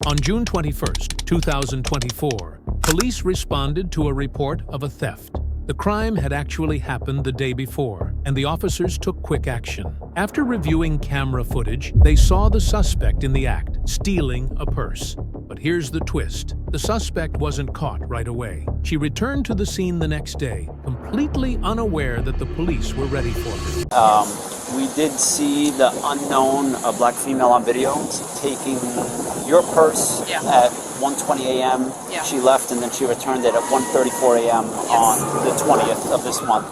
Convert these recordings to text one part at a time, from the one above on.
On June 21st, 2024, police responded to a report of a theft. The crime had actually happened the day before, and the officers took quick action. After reviewing camera footage, they saw the suspect in the act, stealing a purse. But here's the twist. The suspect wasn't caught right away. She returned to the scene the next day, completely unaware that the police were ready for her. We did see the unknown black female on video taking your purse at 1:20 a.m. Yeah. She left and then she returned it at 1:34 a.m. on the 20th of this month.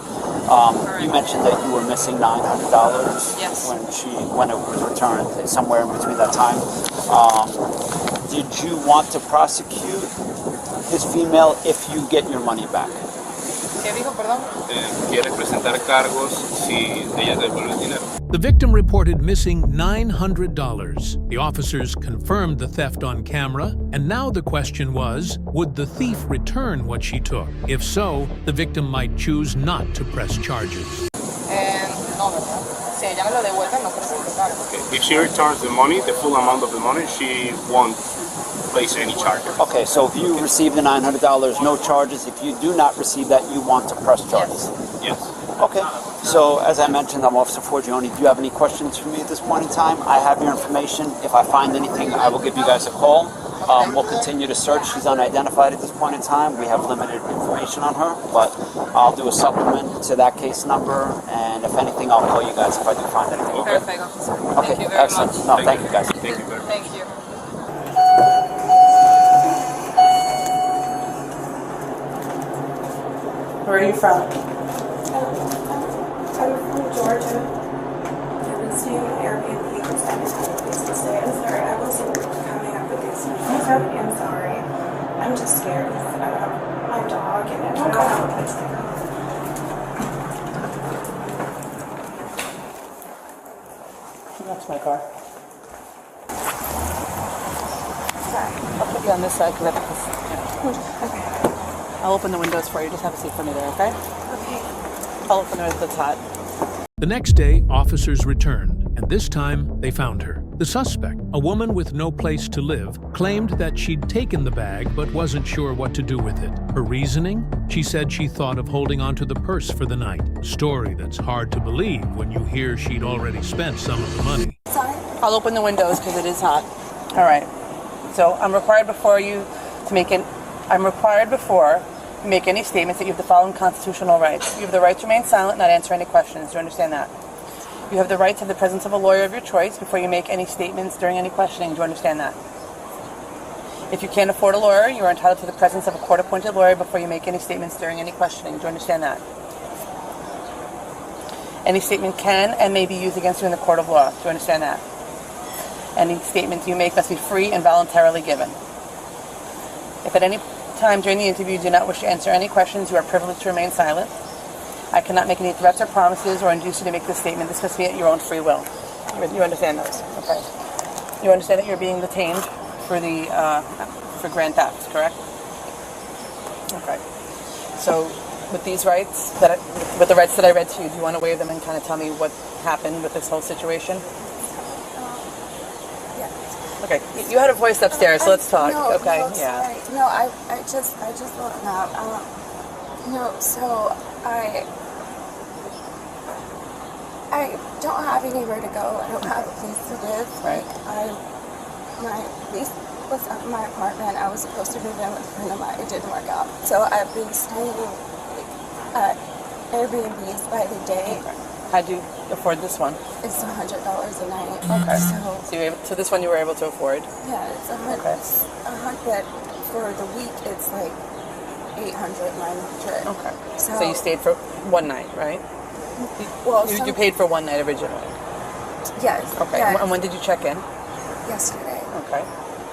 You mentioned that you were missing $900 when it was returned, somewhere in between that time. Did you want to prosecute this female if you get your money back? ¿Qué dijo, perdón? Quiere presentar cargos si ella devuelve el dinero. The victim reported missing $900. The officers confirmed the theft on camera, and now the question was, would the thief return what she took? If so, the victim might choose not to press charges. If she returns the money, the full amount of the money, she won't place any charges. Okay, so if you receive the $900, no charges. If you do not receive that, you want to press charges? Yes. Okay, so as I mentioned, I'm Officer Forgione. Do you have any questions for me at this point in time? I have your information. If I find anything, I will give you guys a call. We'll continue to search. She's unidentified at this point in time. We have limited information on her, but I'll do a supplement to that case number, and if anything, I'll call you guys if I do find anything. Okay? Perfect, officer. Okay, Thank you very excellent. much. No, thank you guys. Thank you very much. Thank you. Where are you from? I'm from Georgia. I've been staying in Airbnb because I just had a place to stay. I'm sorry, I wasn't coming up with these things. I'm sorry. I'm just scared of my dog and I don't have a place to go. That's my car. Sorry. I'll put you on this side because I have Okay. I'll open the windows for you. Just have a seat for me there, okay? Okay. I'll open the windows that's hot. The next day, officers returned, and this time they found her. The suspect, a woman with no place to live, claimed that she'd taken the bag but wasn't sure what to do with it. Her reasoning? She said she thought of holding onto the purse for the night. A story that's hard to believe when you hear she'd already spent some of the money. Sorry. I'll open the windows because it is hot. All right. So I'm required before you make any statements that you have the following constitutional rights. You have the right to remain silent, not answer any questions. Do you understand that? You have the right to have the presence of a lawyer of your choice before you make any statements during any questioning. Do you understand that? If you can't afford a lawyer, you are entitled to the presence of a court-appointed lawyer before you make any statements during any questioning. Do you understand that? Any statement can and may be used against you in the court of law. Do you understand that? Any statement you make must be free and voluntarily given. If at any time during the interview you do not wish to answer any questions, you are privileged to remain silent. I cannot make any threats or promises or induce you to make this statement. This must be at your own free will. You understand those? Okay. You understand that you're being detained for grand theft, correct? Okay. So with these rights, with the rights that I read to you, do you want to waive them and kind of tell me what happened with this whole situation? Okay, you had a voice upstairs, so let's talk. No, okay, no, yeah. Sorry. No, I just woke up. No, so I don't have anywhere to go. I don't have a place to live. Right. My lease was at my apartment. I was supposed to move in with a friend of mine. It didn't work out. So I've been staying at Airbnbs by the day. Okay. How'd you afford this one? It's $100 a night. Okay. So So this one you were able to afford? yeah, it's $100. For the week, it's like $800, $900. Okay. So you stayed for one night, right? Well, You paid for one night originally. Yes. Okay. Yes. And when did you check in? Yesterday. Okay.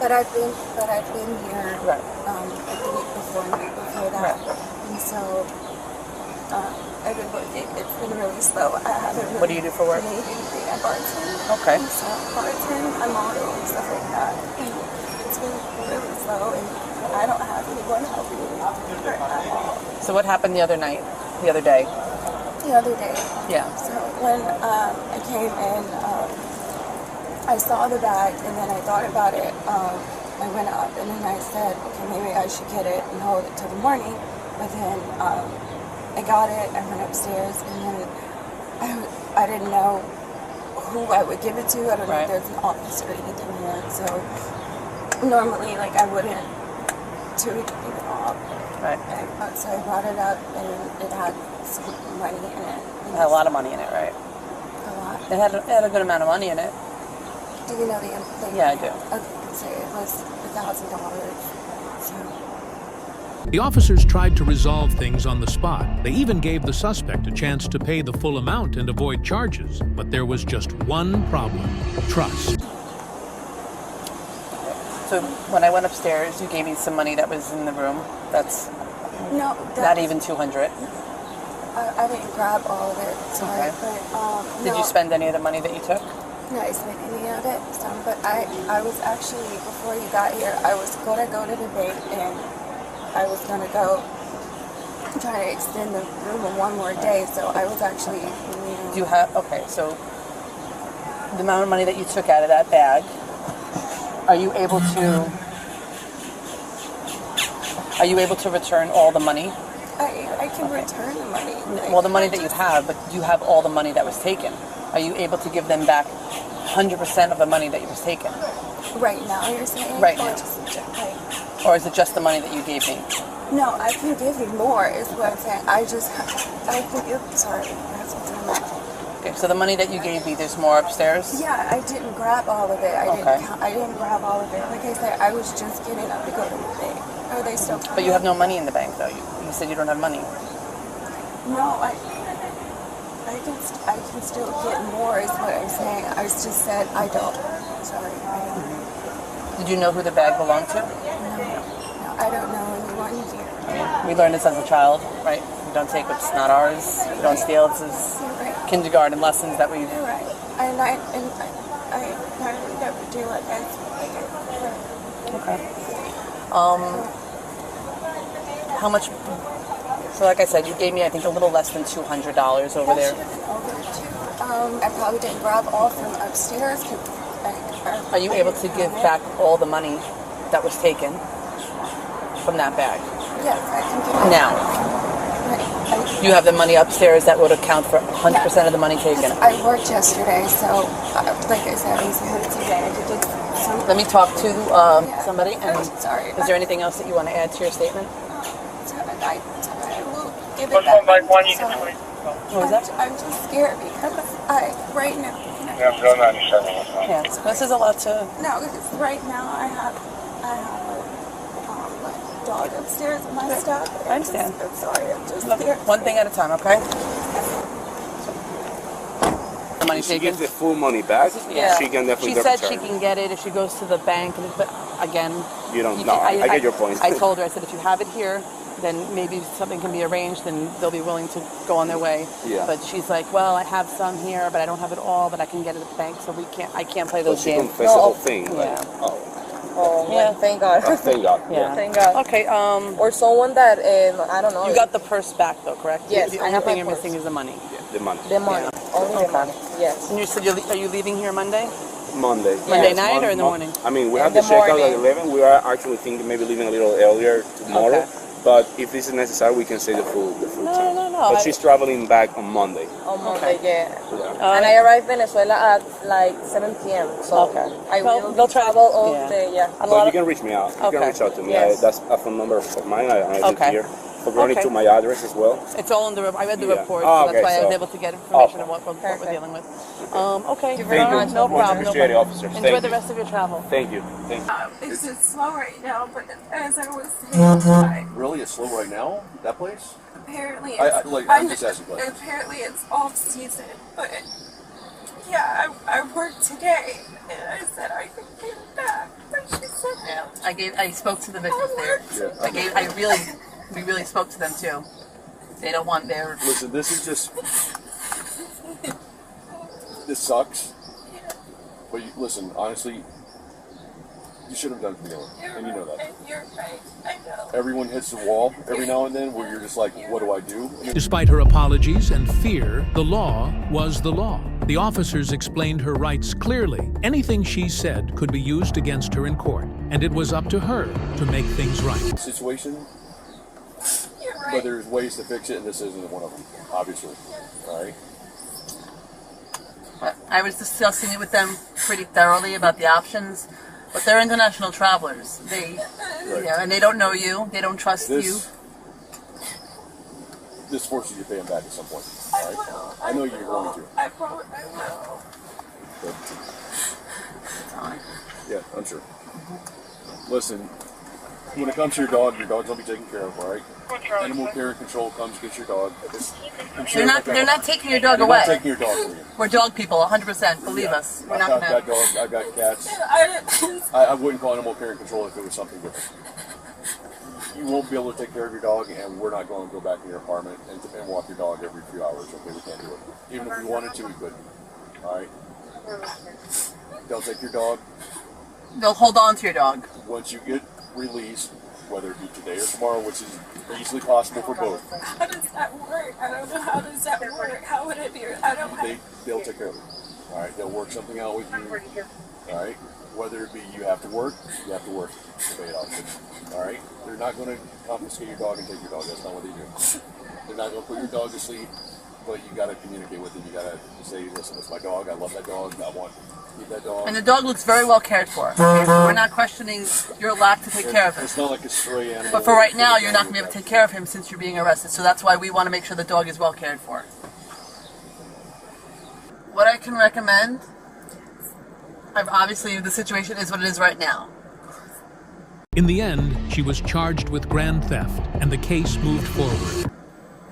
But I've been here Right. the week before and the week before that, Right. and so I've been working. It's been really slow. I haven't really What do you do for work? made anything. I bartend. Okay. And so I model and stuff like that. And it's been really slow, and I don't have anyone helping me at all. So what happened the other night? The other day? The other day. Yeah. So when I came in, I saw the bag, and then I thought about it. I went up, and then I said, okay, maybe I should get it and hold it till the morning. But then I got it, I went upstairs, and then I didn't know who I would give it to. I don't know if there's an officer or anything here. So normally, like, I wouldn't do anything at all. Right. So I brought it up, and it had some money in it. It had a lot of money in it, right? A lot. It had a good amount of money in it. Do you know the? Yeah, I do. Okay, so it was $1,000. So. The officers tried to resolve things on the spot. They even gave the suspect a chance to pay the full amount and avoid charges. But there was just one problem: trust. So when I went upstairs, you gave me some money that was in the room. That's No, not even 200. I didn't grab all of it. Sorry, Okay. but Did no, you spend any of the money that you took? No, I spent any of it. Some, but I was actually, before you got here, I was gonna go to the bank, and I was gonna go try to extend the room one more day. So I was actually. Do you have? Okay, so the amount of money that you took out of that bag, are you able to return all the money? I can return the money. Well, the money that you have, but you have all the money that was taken. Are you able to give them back 100% of the money that was taken? Right now, you're saying? Right Or now. just, Or is it just the money that you gave me? no, I can give you more, is what I'm saying. I can give, sorry, that's what's in my. Okay, so the money that you gave me, there's more upstairs? Yeah, I didn't grab all of it. I didn't grab all of it. Like I said, I was just getting up to go to the bank. Are they still coming? But you have no money in the bank, though. You said you don't have money. No, I can still get more, is what I'm saying. I just said I don't. Sorry, I don't. Did you know who the bag belonged to? No, I don't know anyone here. We learned this as a child, right? We don't take what's not ours. We don't steal. This is You're right. kindergarten lessons that we. You're right. And I would never do it. Okay. How much? So, like I said, you gave me, I think, a little less than $200 over there. I probably didn't grab all from upstairs. Are you able to give back all the money that was taken from that bag? Yes, I can give it. Now, you have the money upstairs that would account for 100% of the money taken. I worked yesterday, so like I said, I'm here today. I did some. Let me talk to somebody. And Sorry. is there anything else that you want to add to your statement? I will give it back. Sorry. What was that? I'm just scared because right now. Yeah, so this is a lot to. No, because right now I have a dog upstairs with my stuff. I understand. I'm sorry. I'm just Look, scared. one thing at a time, okay? The money She taken. gives the full money back. Yeah. She can definitely. She said return. she can get it if she goes to the bank. But again, You don't. No, I get your point. I told her, I said, if you have it here, then maybe something can be arranged and they'll be willing to go on their way. Yeah. But she's like, well, I have some here, but I don't have it all, but I can get it at the bank, so I can't play So those she games. confessed the whole thing. Yeah. Like, oh, Oh, Yeah. thank God. thank God. Yeah. Thank God. Okay, Or someone that, I don't know. you got the purse back though, correct? Yes, The I only have thing my you're purse. missing is the money. Yeah, the money. the money. Only the money. Yes. And you said are you leaving here Monday? Monday. Monday Yes, night or in the morning? I mean, we In have the the checkout at morning. 11. We are actually thinking maybe leaving a little earlier tomorrow. Okay. But if this is necessary, we can stay the full No, time. no, no, But I- she's traveling back on Monday. On Monday, yeah. Yeah. And I arrived Venezuela at like 7 p.m. So Okay. I Well, will they'll try- travel all yeah. day, yeah. A lot But you of- can reach me out. You Okay. can reach out to me. Yes. That's a phone number of mine. I live Okay. here. Forwarding Okay. to my address as well. It's all in the. I read the Yeah. report, Oh, so that's okay, why I was so- able to get information Okay. on what we're Perfect. dealing with. Okay, you very much. no Much problem. No appreciated, problem. officer. Enjoy Thank the you. rest of your travel. Thank you. Thank you. It's just slow right now, but as I was saying, Really? It's slow right now? That place? apparently I'm just asking questions. apparently it's off season, but yeah, I worked today, and I said I could get it back, but she said no. I spoke to the victims there. Yeah. We really spoke to them too. They don't want their. Listen, this is just. This sucks. But listen, honestly, you should have done it from the beginning, and you know that. You're right, I know. Everyone hits the wall every now and then where you're just like, what do I do? Despite her apologies and fear, the law was the law. The officers explained her rights clearly. Anything she said could be used against her in court. and it was up to her to make things right. Situation, but there's ways to fix it, and this isn't one of them, obviously. All right. I was discussing it with them pretty thoroughly about the options, but they're international travelers. And they don't know you. They don't trust you. This forces you to pay them back at some point. All right. I know you're going to. I promise I will. But, yeah, I'm sure. Listen, when it comes to your dog's gonna be taken care of, all right? Animal care and control comes get your dog. They're not taking your dog away. They're not taking your dog from you. We're dog people, 100%. Believe us. We're not I've gonna. got dogs. I've got cats. I wouldn't call animal care and control if it was something different. You won't be able to take care of your dog, and we're not going to go back in your apartment and walk your dog every few hours. Okay, we can't do it. Even if we wanted to, we couldn't. All right. They'll take your dog. They'll hold on to your dog. Once you get released, whether it be today or tomorrow, which is easily possible for both. How does that work? I don't know how does that work. How would it be? I don't have... They'll take care of it. All right, they'll work something out with you. All right, whether it be you have to work to pay it off. All right, they're not going to confiscate your dog and take your dog. That's not what they do. They're not going to put your dog to sleep, but you got to communicate with it. You got to say, listen, it's my dog. I love that dog. I want to keep that dog. And the dog looks very well cared for. Okay? So we're not questioning your lack to take care of him. It's not like a stray animal. But for right now, you're not going to be able to take care of him since you're being arrested. So that's why we want to make sure the dog is well cared for. What I can recommend, obviously the situation is what it is right now. In the end, she was charged with grand theft, and the case moved forward.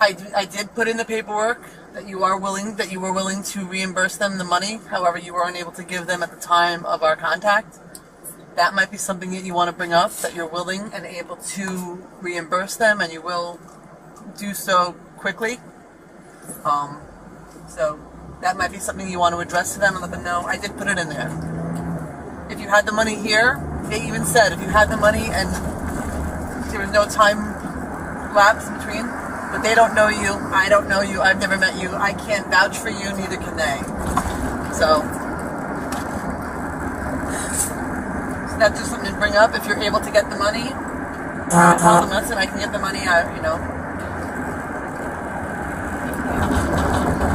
I did put in the paperwork that you were willing to reimburse them the money. However, you were unable to give them at the time of our contact. That might be something that you want to bring up, that you're willing and able to reimburse them, and you will do so quickly. So that might be something you want to address to them and let them know. I did put it in there. If you had the money here, they even said if you had the money and there was no time lapse in between, but they don't know you, I don't know you, I've never met you, I can't vouch for you, neither can they. So that's just something to bring up. If you're able to get the money, tell them, listen, I can get the money,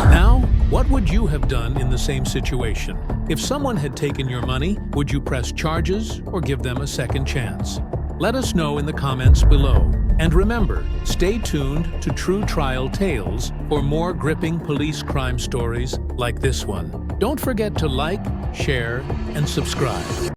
Now, what would you have done in the same situation? If someone had taken your money, would you press charges or give them a second chance? Let us know in the comments below. And remember, stay tuned to True Trial Tales for more gripping police crime stories like this one. Don't forget to like, share, and subscribe.